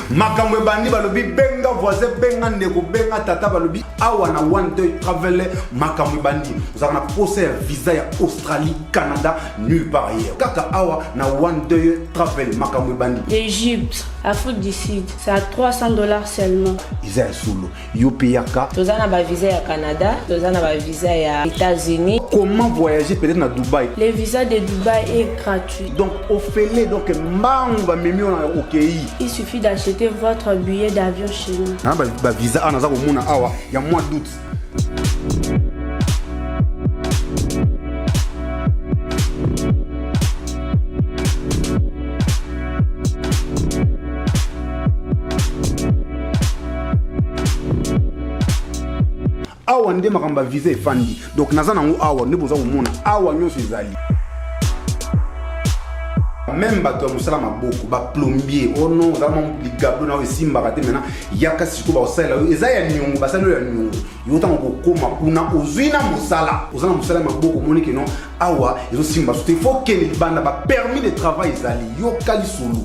makamwe bandi balobi benga voisin benga ndeko benga tata balobi awa na one day travel makamwe bandi vous avez posé un visa ya Australie Canada nulle part ailleurs kaka awa na one day travel makamwe bandi Égypte Afrique du Sud c'est à $300 seulement Isa solo yopeyaka tozana ba visa ya Canada tozana ba visa ya États-Unis. Comment voyager peut-être na Dubaï? Le visa de Dubaï est gratuit. Donc au fait donc mamba mimio na okeyi. Il suffit d'acheter votre billet d'avion chez nous. Na ba visa anaza komona awa ya mois d'août. Awa nde makamba visa efandi donc naza nango awa nde boza komona awa nyonso ezali même bato ya mosala maboko ba plombier oh non za mamligablo na esimbaka te maintenant yaka siko ba osala eza ya nyongo basalo ya nyongo yota ngokoma kuna ozwina mosala ozana mosala maboko moni ke non awa ezo simba so te faut que les banda ba permis de travail ezali yoka lisulu.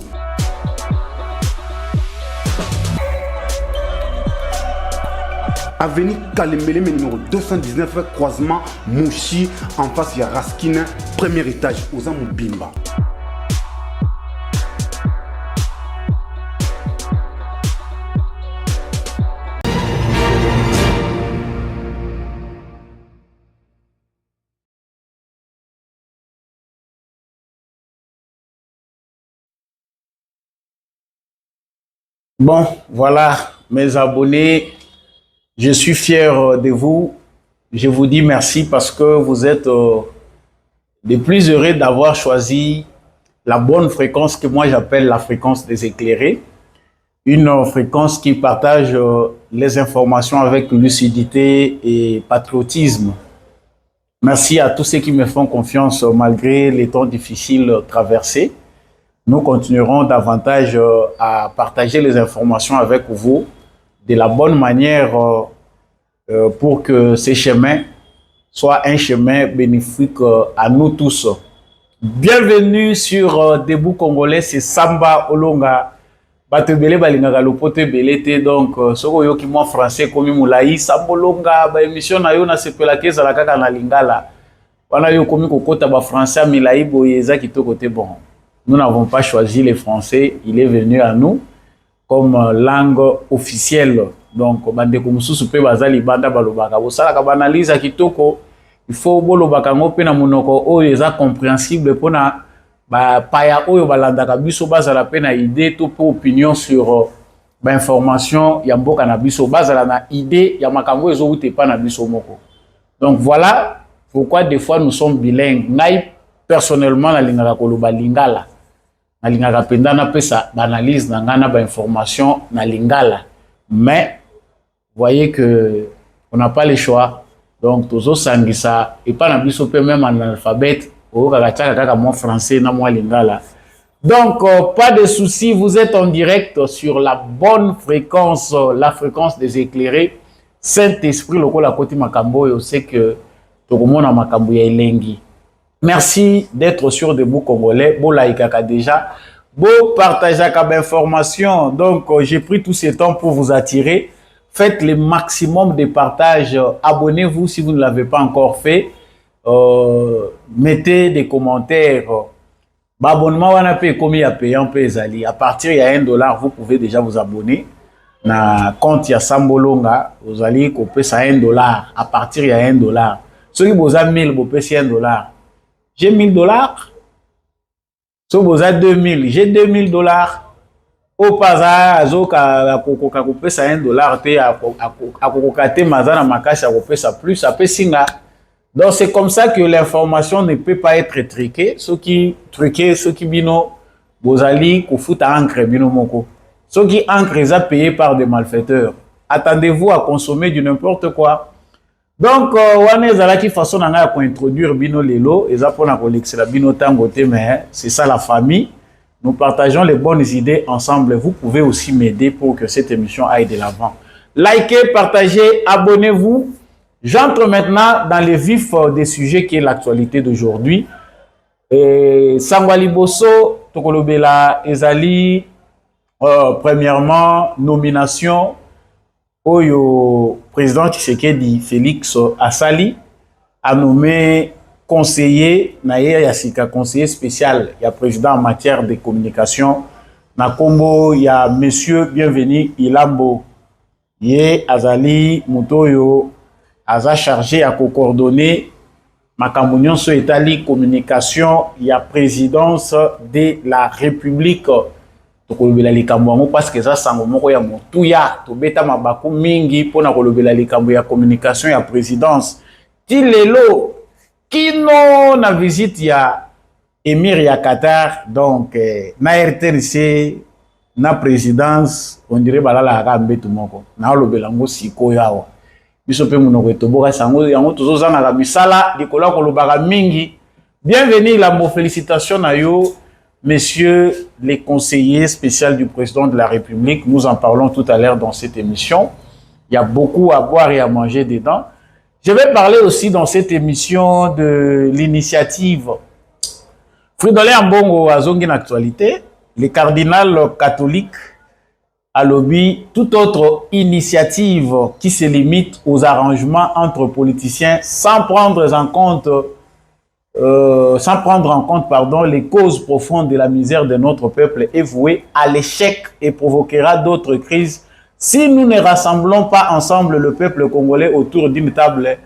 Avenue Kalembele numéro 219 croisement Mouchi en face de Raskin premier étage aux Amubimba. Bon, voilà mes abonnés. Je suis fier de vous. Je vous dis merci parce que vous êtes les plus heureux d'avoir choisi la bonne fréquence que moi j'appelle la fréquence des éclairés. Une fréquence qui partage les informations avec lucidité et patriotisme. Merci à tous ceux qui me font confiance malgré les temps difficiles traversés. Nous continuerons davantage à partager les informations avec vous de la bonne manière pour que ces chemins soient un chemin bénéfique à nous tous. Bienvenue sur Debout Congolais, c'est Samba Olonga. Batebele balingaka lopote belete donc soko yo ki moi français comme moulayi Samba Olonga ba émission na yo na sepela kezala kaka na lingala. Wana yo komi kokota ba français milayi boyeza kitoko te bon. Nous n'avons pas choisi les français, il est venu à nous comme langue officielle. Donc, bandeko mususu pe bazali banda balobaka. Bosala ka banaliza kitoko, il faut bolobaka ngope na monoko oyo eza compréhensible pona ba paya oyo balandaka biso bazala pe na idée to pe opinion sur ba information ya mboka na biso bazala na idée ya makambo ezo ute pa na biso moko. Donc voilà pourquoi des fois nous sommes bilingues. Ngai personnellement na lingaka koloba lingala. Na lingaka pendana pesa d'analyse na ngana ba information na lingala. Mais voyez que on n'a pas le choix. Donc tozo sangisa et pas na biso pe même en alphabet o kaka kaka mon français na moi lingala. Donc pas de souci, vous êtes en direct sur la bonne fréquence, la fréquence des éclairés. Saint-Esprit lokola koti makambo yo sait que tokomona makambo ya elengi. Merci d'être sur Debout Congolais. Bon like déjà. Bon partage d'informations. Donc j'ai pris tout ce temps pour vous attirer. Faites le maximum de partage. Abonnez-vous si vous ne l'avez pas encore fait. Mettez des commentaires. Abonnement wana pe komi a payant pezali. À partir de $1, vous pouvez déjà vous abonner. Na compte ya Samba Olonga, vous allez couper ça $1. À partir de $1. Ceux qui vous ont 1000, vous payez $1. J'ai $1000. Si vous avez 2000, j'ai $2000. Au pas azoka kokoka couper ça $1 te a kokokate mazana makasi a couper ça plus ça peut singa. Donc c'est comme ça que l'information ne peut pas être truquée. Ceux qui truquent, ceux qui bino bozali kofuta encre bino moko. Ceux qui encre les a payés par des malfaiteurs. Attendez-vous à consommer du n'importe quoi. Donc, on est à la façon pour introduire Bino Lelo, et ça pour la Bino Tangote, mais c'est ça la famille. Nous partageons les bonnes idées ensemble. Vous pouvez aussi m'aider pour que cette émission aille de l'avant. Likez, partagez, abonnez-vous. J'entre maintenant dans le vif des sujets qui est l'actualité d'aujourd'hui. Sangwali Bosso, Tokolobela, Ezali, Premièrement, nomination au président Tshisekedi Félix Asali a nommé conseiller, conseiller spécial, il y a président en matière de communication. Na Combo, il y a monsieur bienvenu Ilambo. Yé Azali Mutoyo, Aza chargé à coordonner ma communion sur Italie communication, il y a présidence de la République. Parce que ça sango ya motuya to beta mabaku mingi pona kolobela likambo ya communication ya présidence ti lelo kino na visite ya émir ya Qatar donc na RTNC na présidence on dirait balala ka mbetu moko na lobela ngo siko yawa biso pe munoko etoboka sango yango tozozana ka misala dikola kolobaka mingi. Bienvenue la mo félicitations na yo messieurs les conseillers spéciaux du président de la République. Nous en parlons tout à l'heure dans cette émission. Il y a beaucoup à boire et à manger dedans. Je vais parler aussi dans cette émission de l'initiative Fridolin Ambongo à Zongin Actualité, les cardinals catholiques à lobby, toute autre initiative qui se limite aux arrangements entre politiciens sans prendre en compte les causes profondes de la misère de notre peuple est vouée à l'échec et provoquera d'autres crises si nous ne rassemblons pas ensemble le peuple congolais autour d'une table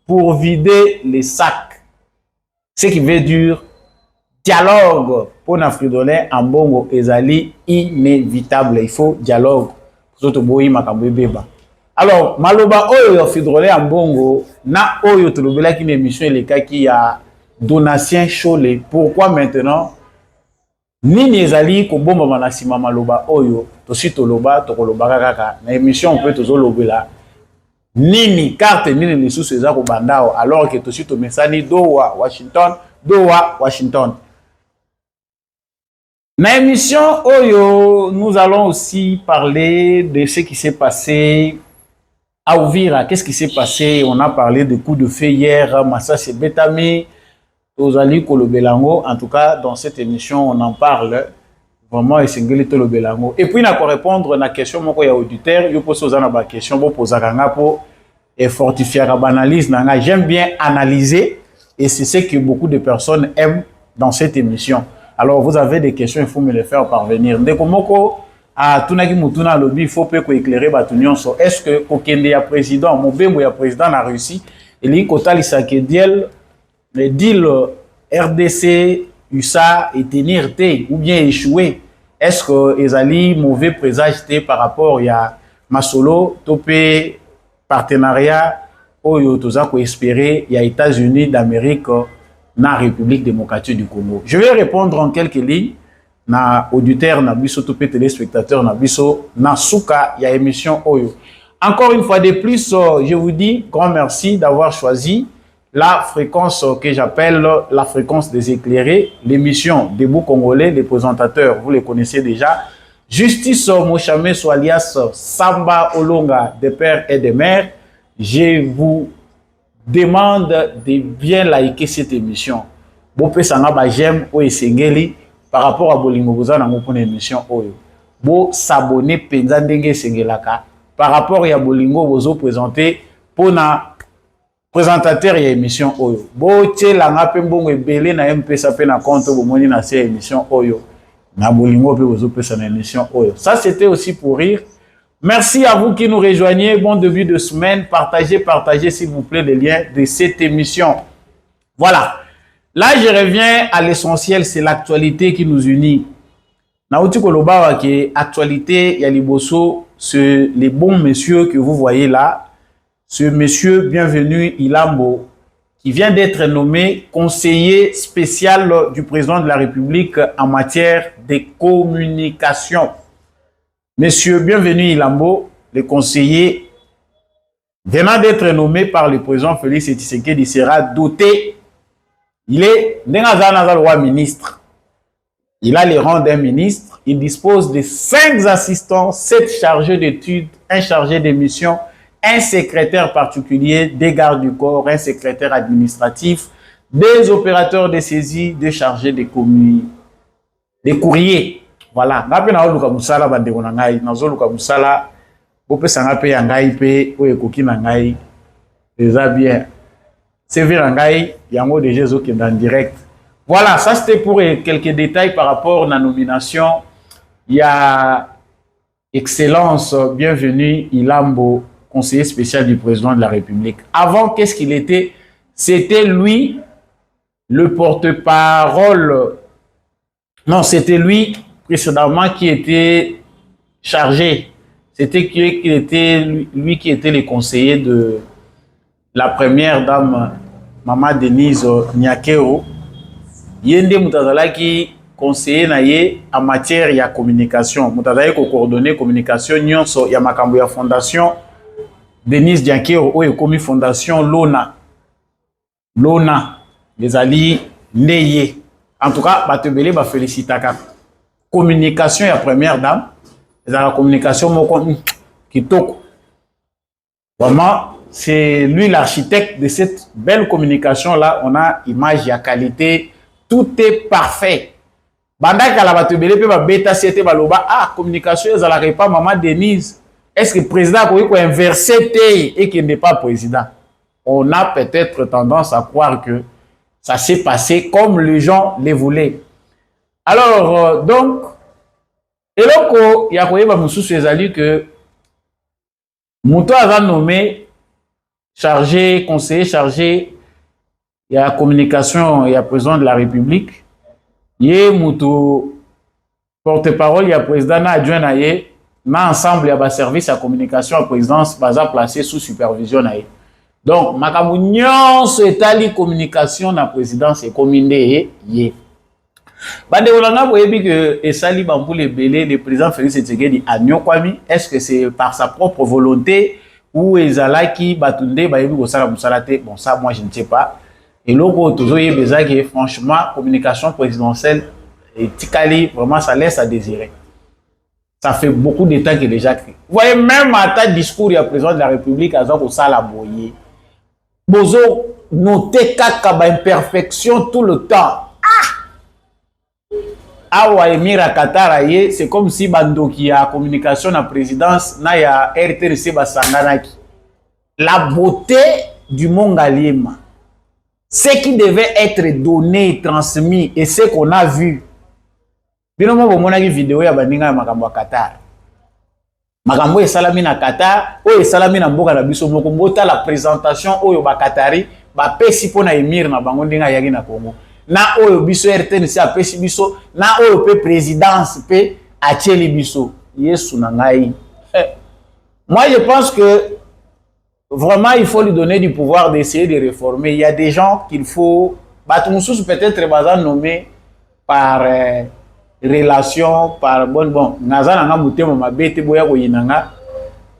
pour vider les sacs. Ce qui veut dire dialogue pour Fridolin Ambongo ezali inévitable. Il faut dialogue. Alors, maloba oyo Fridolin Ambongo na oyo tolobela ki émission elekaki ya Donatien Cholet. Pourquoi maintenant nini ezali ko bomba manasima maloba oyo tosi toloba tokoloba kaka na émission on peut tozolobela nini carte nini lisusu eza ko bandao alors que tosi to mesani Doha Washington. Na émission oyo nous allons aussi parler de ce qui s'est passé à Uvira. Qu'est-ce qui s'est passé? On a parlé de coups de feu hier, Massassi Betami, Ozali Kolobelango. En tout cas, dans cette émission, on en parle vraiment et Sengeli Tolobelango. Et puis, on a répondre à la question, mon auditeur, je pose aux la question, je pose pour fortifier la analyse. J'aime bien analyser et c'est ce que beaucoup de personnes aiment dans cette émission. Alors, vous avez des questions, il faut me les faire parvenir. Ndekomoko, à Tunaki Mutuna Lobby, il faut peut éclairer Batunion sur est-ce que Kokende ya président, Mobembo ya président na Russie, et li Kotali Sakediel, le deal RDC, USA et tenir T, ou bien échoué. Est-ce que ezali mauvais présage par rapport à Masolo, Topé, partenariat, Oyo Tozako espérer, il y a États-Unis d'Amérique, na République démocratique du Congo. Je vais répondre en quelques lignes. Na auditeur, na biso topé téléspectateur, na biso na souka, il y a émission Oyo. Encore une fois de plus, je vous dis grand merci d'avoir choisi la fréquence que j'appelle la fréquence des éclairés, l'émission Debout Congolais, les présentateurs, vous les connaissez déjà. Justice Mochame alias Samba Olonga, des pères et des mères. Je vous demande de bien liker cette émission. Bopé sanga ba j'aime ou esengeli par rapport à Bolingo Bozana pour émission Oyo. Bo s'abonner penza ndenge sengelaka par rapport à Bolingo Bozo présenté pour na présentateur et émission Oyo. Bo tela nga pembongo ebele na MPSA pe na compte bo moni na cette émission Oyo. Na Bolingo pe Bozo pe na émission Oyo. Ça c'était aussi pour rire. Merci à vous qui nous rejoignez. Bon début de semaine. Partagez s'il vous plaît les liens de cette émission. Voilà. Là, je reviens à l'essentiel. C'est l'actualité qui nous unit. Naouti Kolobawa qui est actualité, Yaliboso, c'est les bons messieurs que vous voyez là. Ce monsieur, bienvenu Ilambo, qui vient d'être nommé conseiller spécial du président de la République en matière de communication. Monsieur, bienvenue Ilambo, le conseiller venant d'être nommé par le président Félix Tshisekedi sera doté. Il est ministre. Il a les rangs d'un ministre. Il dispose de 5 assistants, 7 chargés d'études, un chargé de mission, un secrétaire particulier, des gardes du corps, un secrétaire administratif, des opérateurs de saisie, des chargés de courriers. Voilà, ngapi na oluka musala bandeko na ngai, nazo luka musala, bopesa nga pe ya ngai pe oyo ekoki na ngai. Déjà bien. C'est vrai ngai yango déjà ezokenda en direct. Voilà, ça c'était pour quelques détails par rapport à la nomination. Il y a Excellence, bienvenue Ilambo, conseiller spécial du président de la République. Avant, qu'est-ce qu'il était? C'était lui le porte-parole. Non, c'était lui précédemment qui était chargé. C'était lui qui était le conseiller de la première dame, Maman Denise Nyakero. Yende Moutazalaki conseiller naye en matière de communication. Moutazalaki ko coordonner communication nyonso ya makambo ya fondation Denise Nyakero oyo komi fondation Lona. Lona les ali neye. En tout cas, batebele ba félicitaka. Communication ya première dame, la communication moko kitoko. Vraiment, c'est lui l'architecte de cette belle communication là. On a image à qualité, tout est parfait. Bandaka la batebele pe ba beta c'était baloba ah communication ça la pas maman Denise. Est-ce que le président a inversé et qu'il n'est pas président? On a peut-être tendance à croire que ça s'est passé comme les gens les voulaient. Alors, donc, et là, il y a que Mouto a nommé chargé, conseiller chargé, il y a communication, il y a président de la République, il y a Mouto porte-parole, il y a président adjoint, il y a ensemble, il y a service à communication à présidence, basé placé sous supervision. Donc, makambo nyonso etali communication na présidence et commandé yé. Bande olanga boyebi que esali bambule belé le président Félix Tshisekedi a nyokwami, est-ce que c'est par sa propre volonté ou ezalaki batunde bayebi ko sala musalate? Bon, ça moi je ne sais pas. Et loko tozo yebezaki franchement communication présidentielle et tikali vraiment ça laisse à désirer. Ça fait beaucoup de temps qu'il est déjà créé. Vous voyez même à ta discours il y a président de la République à ko sala boye. Bozo noter kaka ba imperfection tout le temps. Awa Emira Katara ye, c'est comme si bandoki a communication na présidence na ya RTC basanganaki. La beauté du Mongalima, ce qui devait être donné, transmis et ce qu'on a vu. Binomo bomonaki vidéo ya baninga ya makambo ya Qatar. Makambo esalami na Qatar, oyo esalami na mboka na biso moko mbota la présentation oyo ba Qatari ba pesi pona Emir na bango ndinga yaki na Congo. Na oyo biso RTNC a pesi biso, na oyo pe présidence pe atieli biso. Yesu na ngai. Moi je pense que vraiment il faut lui donner du pouvoir d'essayer de réformer. Il y a des gens qu'il faut Batumusus peut-être bazan nommé par relation par bon naza nanga mutema mabete boya ko yinanga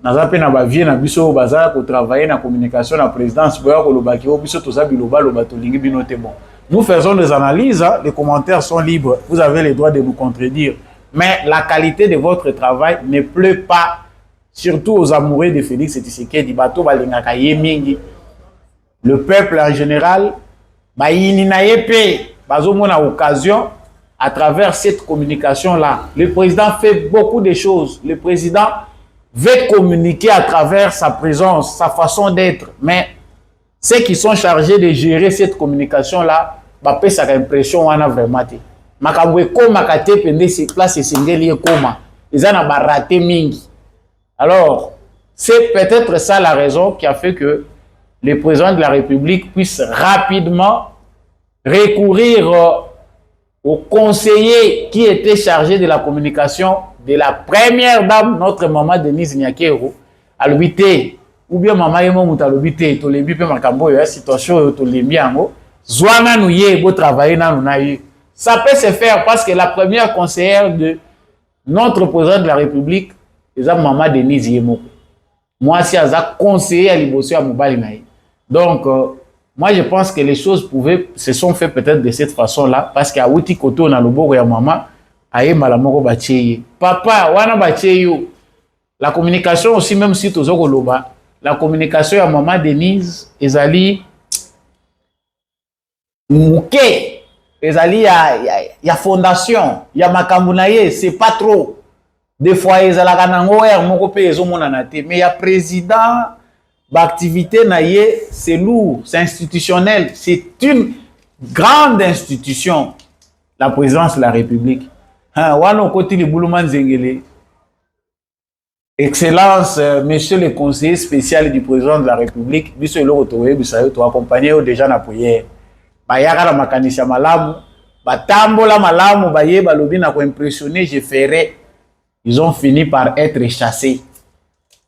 naza pe na ba vie na biso baza ko travailler na communication na présidence boya ko lobaki o biso toza biloba loba to lingi binote bon. Nous faisons des analyses, hein, les commentaires sont libres, vous avez le droit de nous contredire. Mais la qualité de votre travail ne plaît pas, surtout aux amoureux de Félix Tshisekedi. Le peuple en général, il n'a pas occasion à travers cette communication-là. Le président fait beaucoup de choses. Le président veut communiquer à travers sa présence, sa façon d'être. Mais ceux qui sont chargés de gérer cette communication-là, bah, ça a l'impression qu'on a vraiment été. Makabwe koma kate pende se place esengeli koma. Ils en ont raté mingi. Alors, c'est peut-être ça la raison qui a fait que le président de la République puisse rapidement recourir au conseiller qui était chargé de la communication de la première dame, notre maman Denise Nyakero, à l'obité. Ou bien maman yemo mutalobité, to lebi pe makambo ya situation to lembi ango. Zwana nou ye bo travailler na nou na yu. Ça peut se faire parce que la première conseillère de notre président de la République, c'est maman Denise Yemoko. Moi, si aza conseiller à Liboso à Mobali na yu. Donc, moi, je pense que les choses se sont faites peut-être de cette façon-là parce qu'à Outi Koto na loboko ya maman, aye malamoko bacheye. Papa, wana bacheye. La communication aussi, même si tu zoko loba, la communication à maman Denise ezali mouké ezali ya fondation ya makambo na ye c'est pas trop des fois ezalaka nango er moko pe ezomonana te mais ya président l'activité na ye c'est lourd, c'est institutionnel, c'est une grande institution, la présidence de la République. Wano koti li Boulouman Zengele, Excellence, monsieur le conseiller spécial du président de la République, biso elo otoye bisayo to accompagner déjà na prière. Bayaka la makanisa malamu, batambola malamu baye balobi na ko impressionner, je ferai. Ils ont fini par être chassés.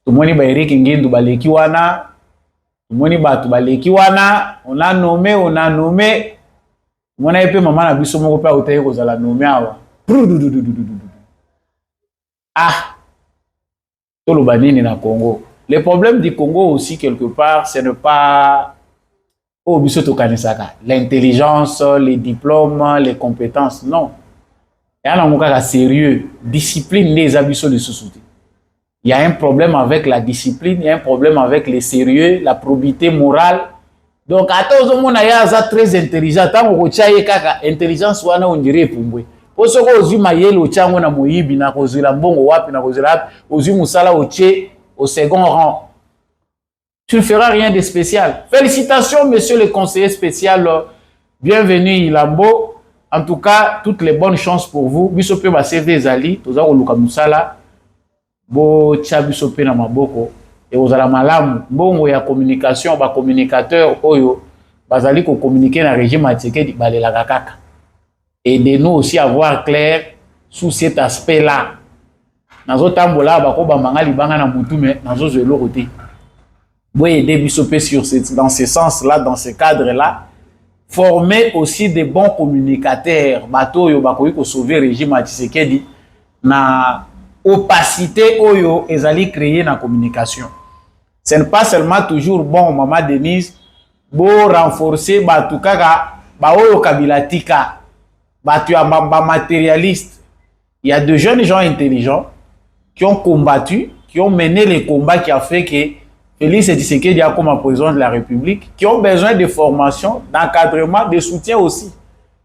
Tumoni ba Eric Ngindu baleki wana, tumoni batu baleki wana, on a nommé, mona epe mama na biso moko pa utaye kozala nommé awa. Ah, tout le banini na Congo. Le problème du Congo aussi quelque part, c'est ne pas oh biso to kanisaka, l'intelligence, les diplômes, les compétences, non. Il y a un cas sérieux, discipline des abisso de société. Il y a un problème avec la discipline, il y a un problème avec le sérieux, la probité morale. Donc, à tous les gens qui sont très intelligents, tant que tu as intelligence, on dirait pumbwe. Pour ce que tu as le chango na moyibi na kozila mbongo wapi na kozila ozu musala au second rang. Tu ne feras rien de spécial. Félicitations, monsieur le conseiller spécial. Bienvenue, Ilambo. En tout cas, toutes les bonnes chances pour vous. Bisope va servir Zali, toza koluka musala. Bo chabisope na maboko et ozala malamu mbongo ya communication ba communicateur oyo bazali ko communiquer na régime Tshisekedi balelaka kaka. Aidez-nous aussi à voir clair sous cet aspect là. Nazo tambola ba ko ba mangali banga na mutu mais nazo zelo côté. Bo aider bisope sur dans ce sens là, dans ce cadre là, former aussi des bons communicateurs bato oyo ba ko sauver régime Tshisekedi na opacité oyo ezali créer na communication. Ce n'est pas seulement toujours bon, maman Denise, bo renforcer batu kaka ba oyo kabilatika batu ya matérialiste. Il y a de jeunes gens intelligents qui ont combattu, qui ont mené les combats qui a fait que Félix Tshisekedi a comme président de la République, qui ont besoin de formation, d'encadrement, de soutien aussi.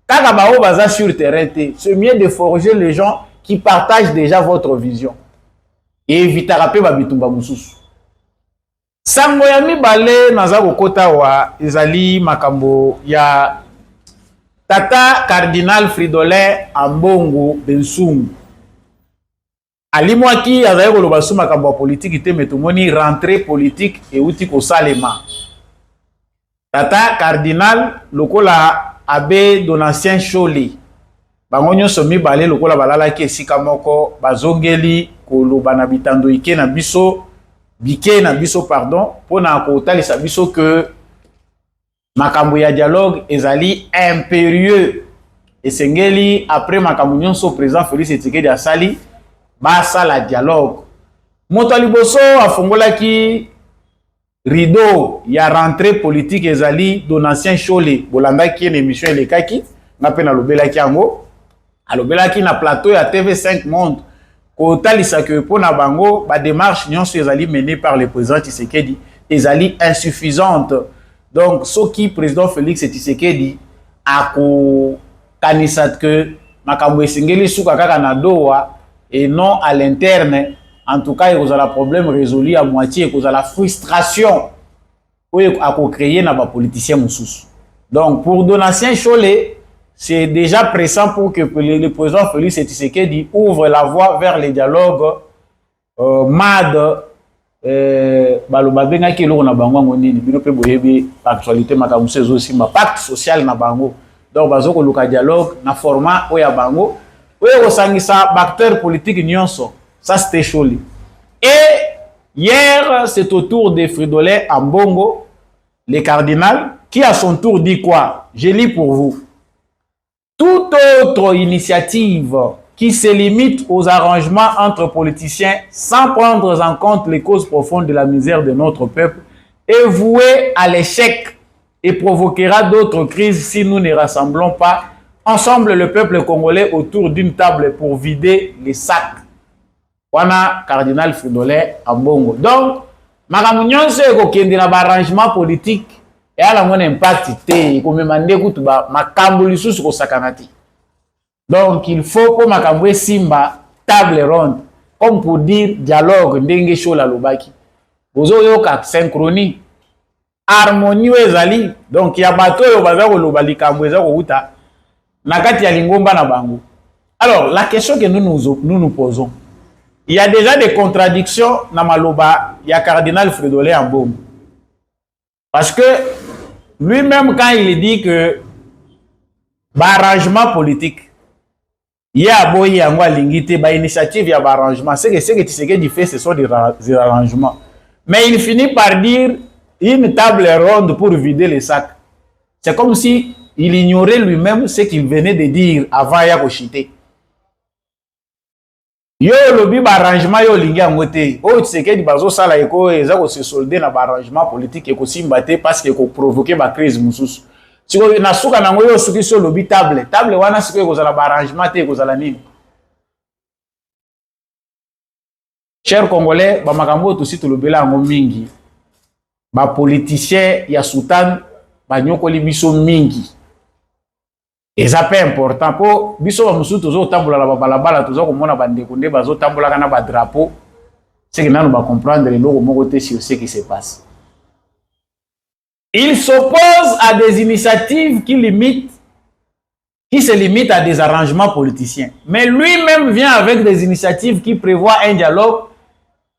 Kaka ba oyo baza sur terrain, c'est mieux de forger les gens qui partagent déjà votre vision. Et éviter rappeler babitumba mususu. Sango ya mibale naza kokota wa ezali makambo ya Tata Cardinal Fridolin Ambongo Bensungu. Alimwaki azali koloba su makambo politique te metomoni rentrée politique et uti ko salema. Tata Cardinal lokola abbé Donatien Chole. Bango nyonso mibale lokola balalaki esika moko bazongeli koloba na bitando ike na biso bike na biso pardon pona kotalisa biso que makambo ya dialogue ezali impérieux esengeli après makambo nyonso président Félix Tshisekedi asali basa la dialogue moto liboso afongolaki rideau ya rentrée politique ezali Donatien Chole bolandaki une émission elekaki ngapena lobelaki yango alobelaki na plateau ya TV5 Monde kotalisa que pour na bango ba démarche nyonso ezali menée par le président Tshisekedi ezali insuffisante. Donc ce qui président Félix Tshisekedi a ko kanisat que makambo esengeli suka kaka na doa et non à l'interne. En tout cas, il y a un problème résolu à moitié, il y a la frustration qu'il a créé dans les politiciens moussous. Donc pour Donatien Chole, c'est déjà pressant pour que le président Félix Tshisekedi ouvre la voie vers les dialogues MAD. Balobabenga ki eloko na bango ngonini bino pe boyebi actualité makamuse aussi ma pacte social na bango. Donc bazoko luka dialogue na format oya bango oyo kosangisa acteur politique nyonso. Ça c'était Chole. Et hier c'est au tour de Fridolin Ambongo, le cardinal, qui à son tour dit quoi? Je lis pour vous. Toute autre initiative qui se limite aux arrangements entre politiciens sans prendre en compte les causes profondes de la misère de notre peuple est vouée à l'échec et provoquera d'autres crises si nous ne rassemblons pas ensemble le peuple congolais autour d'une table pour vider les sacs. Wana cardinal Fridolin Ambongo. Donc, makambo nyonso ekokende na arrangement politique et à la mon impact te comme mandé kutu ba makambo lisusu ko sakanati. Donc il faut pour makambo simba table ronde comme pour dire dialogue ndenge show la lobaki. Bozo yoka synchronie harmonie ezali donc ya bato yo baza ko lobali kambo eza ko uta na kati ya lingomba na bango. Alors la question que nous posons, il y a déjà des contradictions dans maloba il y a cardinal Fridolin Ambongo. Parce que lui-même quand il dit que arrangement politique il y a boy yango lingité ba initiative ya arrangement c'est que tu sais que du fait ce sont des arrangements. Mais il finit par dire une table ronde pour vider les sacs. C'est comme si il ignorait lui-même ce qu'il venait de dire avant ya kochiter. Yo lobi ba arrangement yo lingi angote. O tu sais que di bazo sala eko eza ko se solder na ba arrangement politique eko simbate parce que ko provoquer ba crise mususu. Si ko na suka nango yo suki so lobi table wana siko eko zala ba arrangement te eko zala nini. Chers Congolais, ba makambo to si to lobela ngo mingi. Ba politicien ya Sultan ba nyokoli biso mingi. Et ça peut important pour biso ba musu tozo tambola la balabala tozo ko mona bande konde bazo tambola kana ba drapeau c'est que nanu ba comprendre le logo moko te sur ce qui se passe. Il s'oppose à des initiatives qui se limitent à des arrangements politiciens. Mais lui-même vient avec des initiatives qui prévoient un dialogue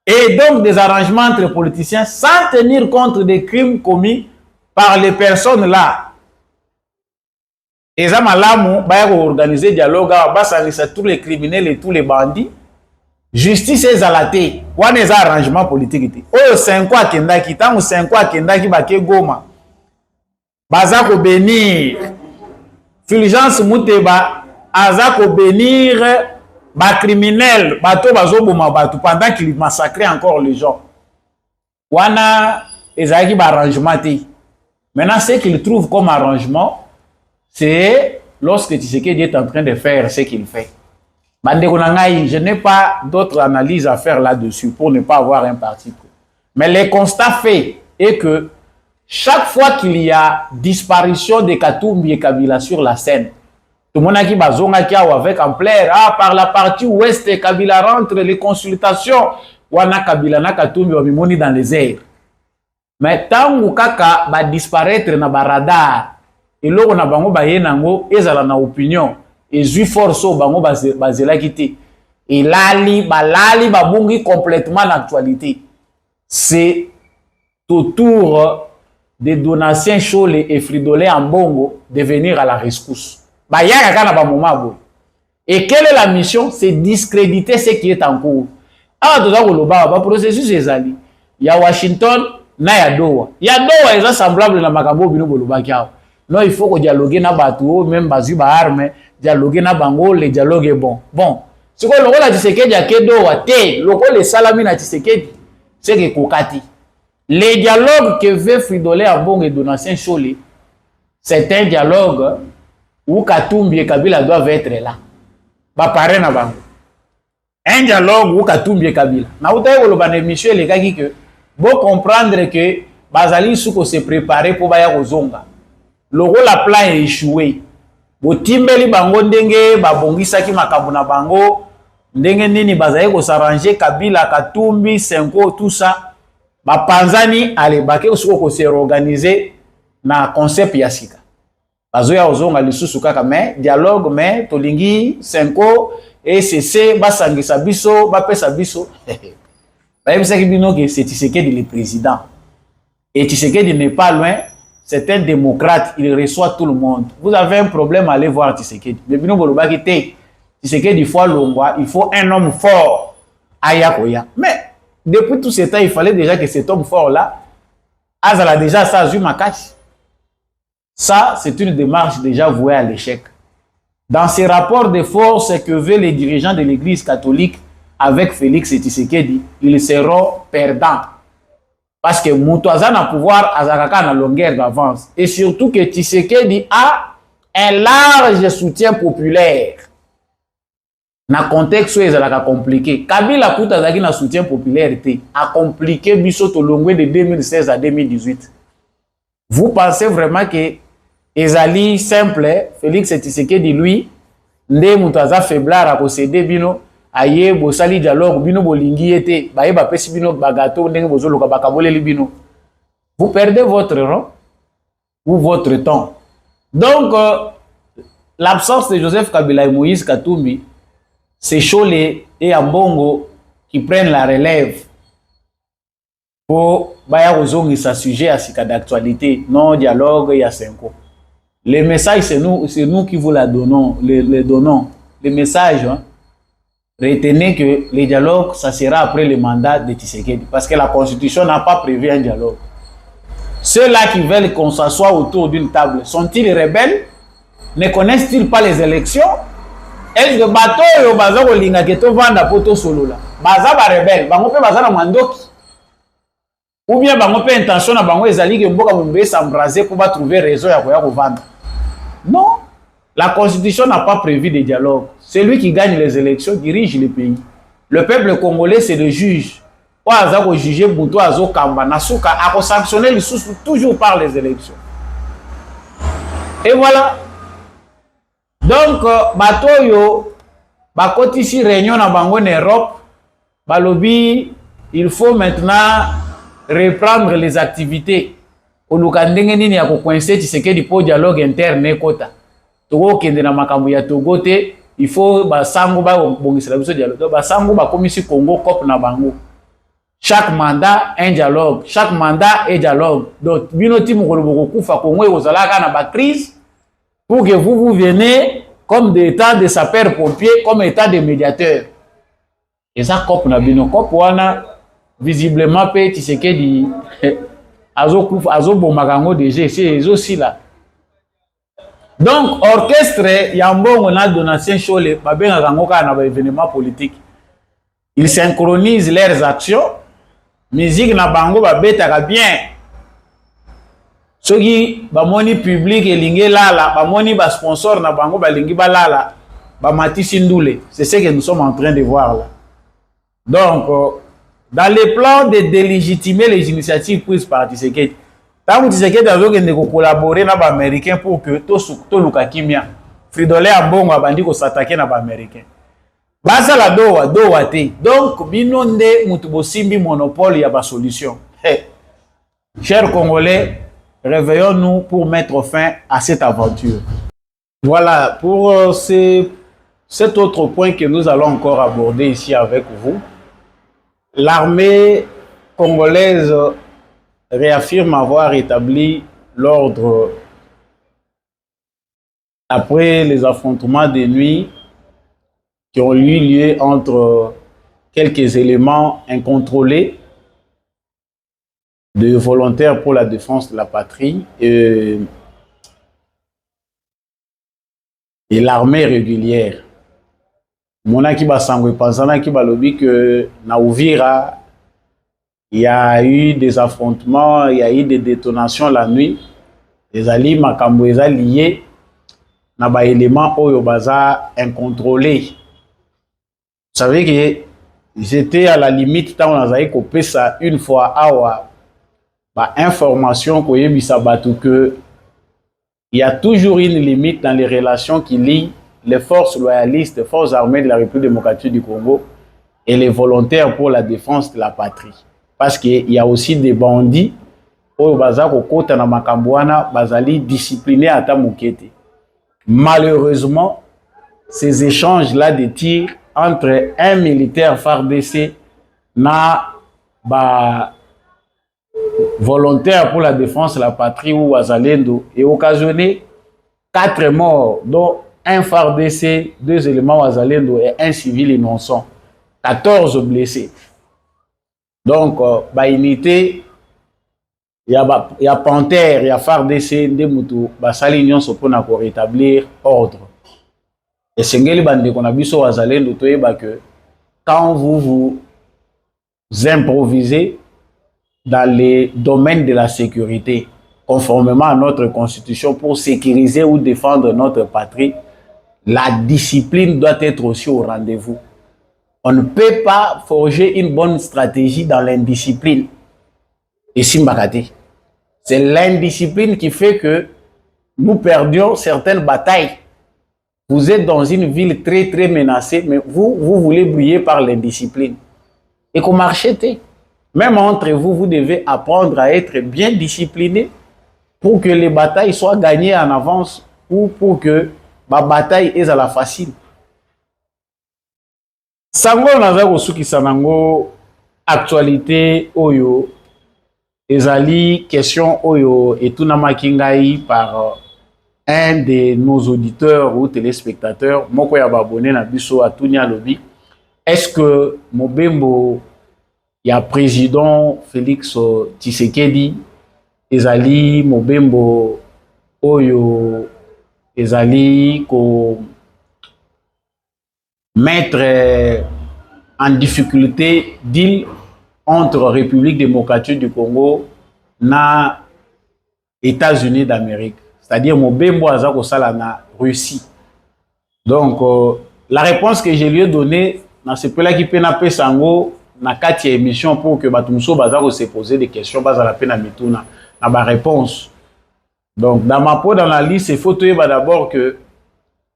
et donc des arrangements entre politiciens sans tenir compte des crimes commis par les personnes là. Et ça, malamu, bah, organiser dialogue, bah, ça tous les criminels et tous les bandits. Justice est zalaté. Ou un arrangement politique. Oh, 5 ans kendaki, tant 5 ans kendaki, bah, ke goma. Bazako bénir. Fulgence Mouteba, azako bénir, bah, criminel, bateau, bazoboma, bateau, pendant qu'il massacrait encore les gens. Wana, ezaki, bah, arrangement. Maintenant, ce qu'il trouve comme arrangement, c'est lorsque Tshisekedi est en train de faire ce qu'il fait. Je n'ai pas d'autre analyse à faire là-dessus pour ne pas avoir un parti pris. Mais le constat fait est que chaque fois qu'il y a disparition de Katumbi et Kabila sur la scène, tout le monde a qui bazonga qui avec ampleur, par la partie ouest, Kabila rentre, les consultations, wana Kabila na Katumbi wa mimoni dans les airs. Mais tant que Kaka va disparaître na radar, et là, on a bango ba yenango ezala na opinion et zui force bango bazela kité et lali babungi complètement l'actualité. C'est autour des donations Chole et Fridolin Ambongo de venir à la rescousse. Ba yaka kana ba moment boy. Et quelle est la mission? C'est discréditer ce qui est en cours. Ah toza ko loba ba processus ezali. Ya Washington na ya Doha. Ya Doha est semblable na makambo bino boloba kiao. Non, il faut que dialoguer na bateau, même bazu ba arme, dialoguer na bango, le dialogue est bon. Bon, ce que le rôle a Tshisekedi a kedo wa te, le rôle de Salami na Tshisekedi, c'est que kokati. Les dialogues que veut Fridolin Ambongo et Donatien Chole, c'est un dialogue où Katumbi et Kabila doivent être là. Ba pare na bango. Un dialogue où Katumbi et Kabila. Na utaye ko ba émission les gars qui que bon comprendre que bazali suko se préparer pour baya kozonga. Le rôle à plan est échoué. Botimbeli bango ndenge babongisa ki makambo na bango ndenge nini bazaye ko s'arranger Kabila Katumbi Senko tout ça ba panzani ale bake usuko ko se organiser na concept ya sika bazoya ozonga lisusu kaka mais dialogue mais tolingi Senko et cc basangisa biso ba pesa biso ba yebisa ki bino que c'est Tshisekedi le président et Tshisekedi n'est pas loin. C'est un démocrate, il reçoit tout le monde. Vous avez un problème, allez voir Tshisekedi. Mais Tshisekedi, il faut un homme fort. Ayakoya. Mais depuis tout ce temps, il fallait déjà que cet homme fort-là, Azala déjà ça, Zumakachi. Ça, c'est une démarche déjà vouée à l'échec. Dans ces rapports de force que veulent les dirigeants de l'Église catholique avec Félix et Tshisekedi, ils seront perdants. Parce que Moutouazan a pouvoir Azaraka na longueur d'avance. Et surtout que Tshisekedi a un large soutien populaire. Na contexte où Azaraka compliqué. Kabila Koutazaki na soutien populaire a compliqué Bissot au long de 2016 à 2018. Vous pensez vraiment que ezali simple, Félix Tshisekedi lui, nde mutaza faiblard à posséder bino, aye bosali dialogue bino bolingi ete, baye bapesi bino bagato ndenge bozoloka bakaboleli bino. Vous perdez votre rang ou votre temps. Donc, l'absence de Joseph Kabila et Moïse Katumbi, c'est Cholé et Ambongo qui prennent la relève pour baya ozongi sa sujet à ce cas d'actualité, non dialogue et à 5 ans. Les messages, c'est nous qui vous la donnons, les donnons. Les messages, hein, retenez que les dialogues, ça sera après le mandat de Tshisekedi, parce que la Constitution n'a pas prévu un dialogue. Ceux-là qui veulent qu'on s'assoie autour d'une table, sont-ils rebelles? Ne connaissent-ils pas les élections? Est-ce que bateau baza kolinga keto vanda poto solo là? Baza ba rebelle, bango pe baza na mandoki. Ou bien bango pe intention na bango ezali ke mboka mumbe s'embraser pour trouver raison ya koya ko vendre. Non, la Constitution n'a pas prévu de dialogue. Celui qui gagne les élections dirige le pays. Le peuple congolais c'est le juge. Ou aza ko juger buto azo kamba na suka ako sanctionner les sous toujours par les élections. Et voilà. Donc, batoyo, bakoti si réunion na bango en Europe, balobi, il faut maintenant reprendre les activités. Oluka ndenge nini ya kokoinse Tshisekedi po dialogue interne kota. Togo kende na makambo ya Togo te, il faut basango ba bongisela biso dialogue. Basango ba komisi Congo COP na bango. Chaque mandat un dialogue, chaque mandat un dialogue. Donc bino ti mokolo bokufa Congo ekozalaka na ba crise. Pour que vous venez comme des états de sapeurs-pompiers, comme état de médiateurs. Et ça, COP na bino. COP wana, visiblement, pe Tshisekedi, azo bomagango DG, c'est aussi là. Donc, orchestre, yambongo na donatien chole, babenga gangoka na ba événement politique. Ils synchronisent leurs actions. Musique na bango babetaka bien. Soki bamoni public elingi lala, bamoni ba sponsor na bango balingi balala, ba matisi ndule. C'est ce que nous sommes en train de voir là. Donc, dans les plans de délégitimer les initiatives prises par Tshisekedi, tant que Tshisekedi a collaborer avec les Américains pour que tout le Kakimia, Fridolin a bon abandi ko s'attaquer na ba Américains. Basa la doa te. Donc, binonde mutubo simbi monopole ya ba solution. Hey. Chers Congolais, réveillons-nous pour mettre fin à cette aventure. Voilà, pour cet autre point que nous allons encore aborder ici avec vous, l'armée congolaise réaffirme avoir établi l'ordre après les affrontements de nuit qui ont eu lieu entre quelques éléments incontrôlés de volontaires pour la défense de la patrie et l'armée régulière. Monaki Basango Panzanaki Balobi que na Uvira, il y a eu des affrontements, il y a eu des détonations la nuit. Les alliés Makambo liés na ba éléments oyo baza incontrôlés. Vous savez que j'étais à la limite tant on a coupé ça une fois awa. Information que il y a toujours une limite dans les relations qui lient les forces loyalistes, les forces armées de la République démocratique du Congo et les volontaires pour la défense de la patrie. Parce qu'il y a aussi des bandits au bazako kota na makambwana bazali disciplinés à Tamukete. Malheureusement, ces échanges-là de tirs entre un militaire FARDC na volontaire pour la défense de la patrie ou Wazalendo et occasionné 4 morts, dont un FARDC, 2 éléments Wazalendo et un civil innocent, 14 blessés. Donc, unité, il y a Panthère, il y a FARDC, Ndemoutou, Basali Nyon Sopona pour rétablir ordre. Et Sengeli Bande qu'on a vu sur Wazalendo, que quand vous improvisez dans les domaines de la sécurité, conformément à notre constitution, pour sécuriser ou défendre notre patrie, la discipline doit être aussi au rendez-vous. On ne peut pas forger une bonne stratégie dans l'indiscipline. Et Simbakate, C'est l'indiscipline qui fait que nous perdions certaines batailles. Vous êtes dans une ville très très menacée, mais vous voulez briller par l'indiscipline. Et qu'on marchait. Même entre vous, vous devez apprendre à être bien discipliné pour que les batailles soient gagnées en avance ou pour que la bataille est à la facile. Sango naza kosuki sanango actualité oyo ezali question oyo etunamaki ngai par un de nos auditeurs ou téléspectateurs moko ya babone na biso atuni alobi est-ce que mobembo ya président Félix Tshisekedi ezali mobembo oyo ezali ko mettre en difficulté deal entre République démocratique du Congo na États-Unis d'Amérique. C'est-à-dire mobembo aza kosala na Russie. Donc la réponse que je lui ai donnée dans ce peu là qui peut na pesango na kati émission pour que batumso baza ko se poser des questions baza la peine à mituna na ba réponse. Donc dans ma peau dans la liste il faut d'abord que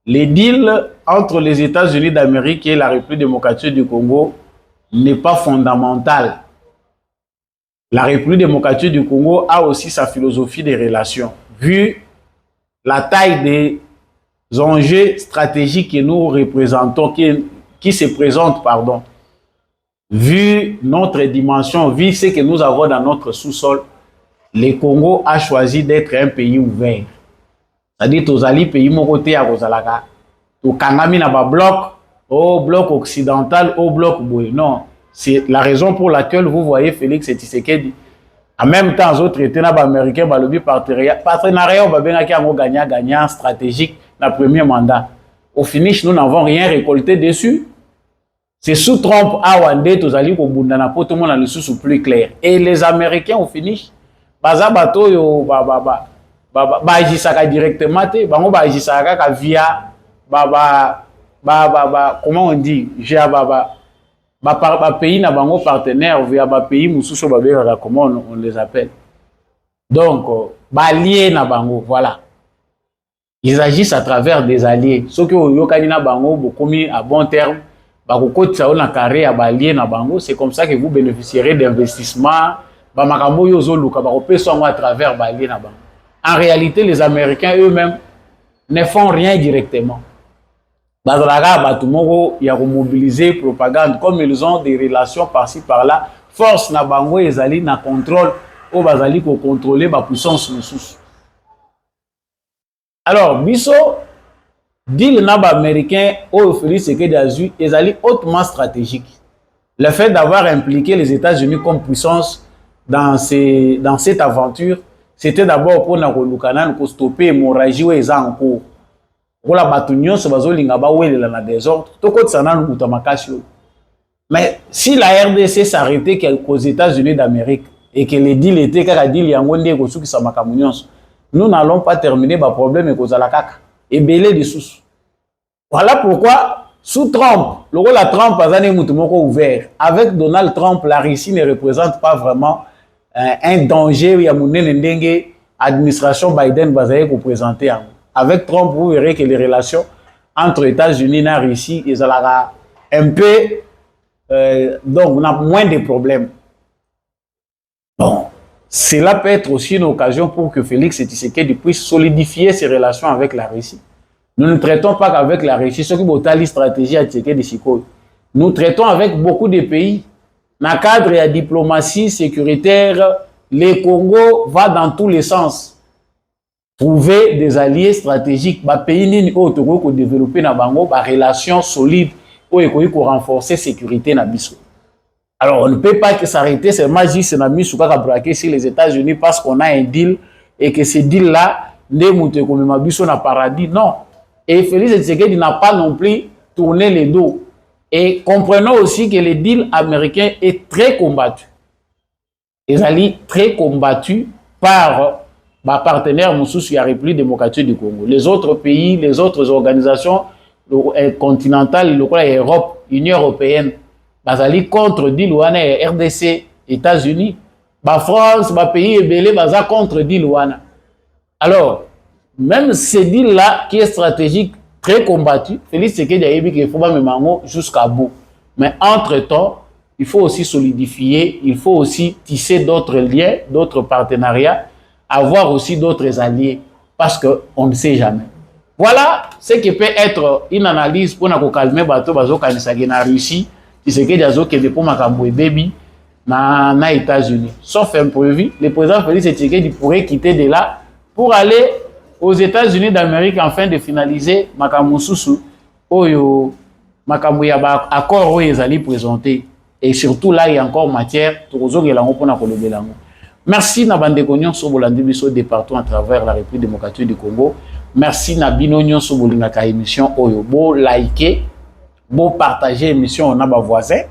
les deals entre les États-Unis d'Amérique et la République démocratique du Congo n'est pas fondamental. La République démocratique du Congo a aussi sa philosophie des relations. Vu la taille des enjeux stratégiques que nous représentons, qui se présentent, pardon, vu notre dimension, vu ce que nous avons dans notre sous-sol, le Congo a choisi d'être un pays ouvert. C'est-à-dire tozali pays mokote ya kozalaka to kangami na ba bloc au bloc occidental au bloc boy. Non, c'est la raison pour laquelle vous voyez Félix Tshisekedi en même temps autres étaient na ba américain ba lobby partenariat ba bengaki ngo gagnant stratégique na premier mandat. Au finish nous n'avons rien récolté dessus. C'est sous Trump awande tozali ko bunda na poto mona le sous plus clair. Et les américains au finish baza bato yo agissaka directement te bango agissaka ka via comment on dit via pays na bango partenaire via pays mususu babeka comment on les appelle donc alliés na bango voilà ils agissent à travers des alliés ceux qui yokani na bango bokomi à bon terme bakokotisa na carré ya alliés na bango c'est comme ça que vous bénéficierez d'investissements makambo yo zoluka bakopesa ngo à travers alliés na bango. En réalité, les Américains eux-mêmes ne font rien directement. Ils ont mobilisé propagande, comme ils ont des relations par-ci par-là. Force na bango ezali na contrôle ou bazali ko contrôler ba puissance sous. Alors, biso deal na ba américain au Félix Tshisekedi azui ezali hautement stratégique. Le fait d'avoir impliqué les États-Unis comme puissance dans cette aventure, c'était d'abord pour nous stopper l'hémorragie et en cours. Pour la bataille, c'est la désordre. Mais si la RDC s'arrêtait aux États-Unis d'Amérique et que les deals étaient nous n'allons pas terminer le problème et belé des sous. Voilà pourquoi, sous Trump, le rôle de Trump a ouvert. Avec Donald Trump, la Russie ne représente pas vraiment un danger. Il y a une administration Biden qui est présentée. Avec Trump, vous verrez que les relations entre États-Unis et Russie, ils ont un peu, donc on a moins de problèmes. Bon, cela peut être aussi une occasion pour que Félix Tshisekedi puisse solidifier ses relations avec la Russie. Nous ne traitons pas qu'avec la Russie, ce qui est la stratégie à Tshisekedi. Nous traitons avec beaucoup de pays. Dans le cadre de la diplomatie sécuritaire, le Congo va dans tous les sens. Trouver des alliés stratégiques. Les pays qui ont développé des relations solides pour renforcer la sécurité. Alors, on ne peut pas s'arrêter seulement juste sur les États-Unis parce qu'on a un deal et que ce deal-là n'est pas paradis. Non. Et Félix Tshisekedi n'a pas non plus tourné les dos. Et comprenons aussi que le deal américain est très combattu. Ils allaient très combattu par ma partenaire Moussous, la République démocratique du Congo. Les autres pays, les autres organisations continentales, l'Europe, l'Union européenne, ils allaient contre deal RDC, États-Unis. ba France, ba pays ebele baza contre deal wana. Alors, même ce deal là qui est stratégique, très combattu, Félix Tshisekedi a dit qu'il faut pas me mango jusqu'à bout. Mais entre-temps, il faut aussi solidifier, il faut aussi tisser d'autres liens, d'autres partenariats, avoir aussi d'autres alliés, parce qu'on ne sait jamais. Voilà ce qui peut être une analyse pour nous calmer bateau bazo kanisa na Russie, Tshisekedi azo kende pour makambo baby na États-Unis. Sauf imprévu, le président Félix Tshisekedi pourrait quitter de là pour aller aux États-Unis d'Amérique afin de finaliser makambo susu oyo makambo ya ba accord oyo ezali présenté. Et surtout là, il y a encore matière. Merci Nabande Konyon Sobolandi Biso de partout à travers la République démocratique du Congo. Merci Nabino Nyon Sobolingaka émission Oyo. Beau liker, beau partager l'émission on a ba voisin.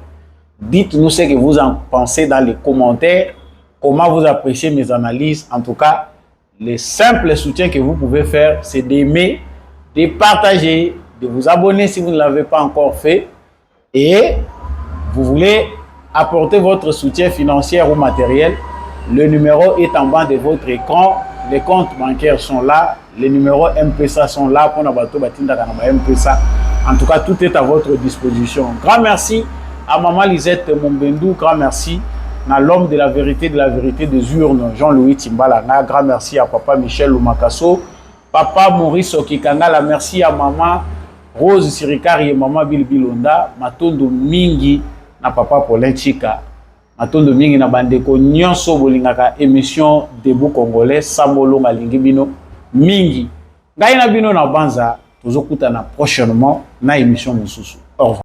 Dites-nous ce que vous en pensez dans les commentaires. Comment vous appréciez mes analyses. En tout cas, le simple soutien que vous pouvez faire, c'est d'aimer, de partager, de vous abonner si vous ne l'avez pas encore fait. Et vous voulez apporter votre soutien financier ou matériel, le numéro est en bas de votre écran, les comptes bancaires sont là, les numéros M-Pesa sont là pour M-Pesa. En tout cas, tout est à votre disposition. Grand merci à Maman Lisette Mombendou, grand merci à l'homme de la vérité des urnes, Jean-Louis Timbalanga, grand merci à Papa Michel Lumakaso, Papa Maurice Okikangala, merci à Maman Rose Sirikari et Maman Bilbilonda, Matondo Mingi, na Papa Paulin Chika, Matondo Mingi na bandeko nyonso bolingaka émission Debout Congolais, Samolo Malingi Bino, Mingi. Ngai na bino na banza, tozokutana prochainement na émission Mosusu. Au revoir.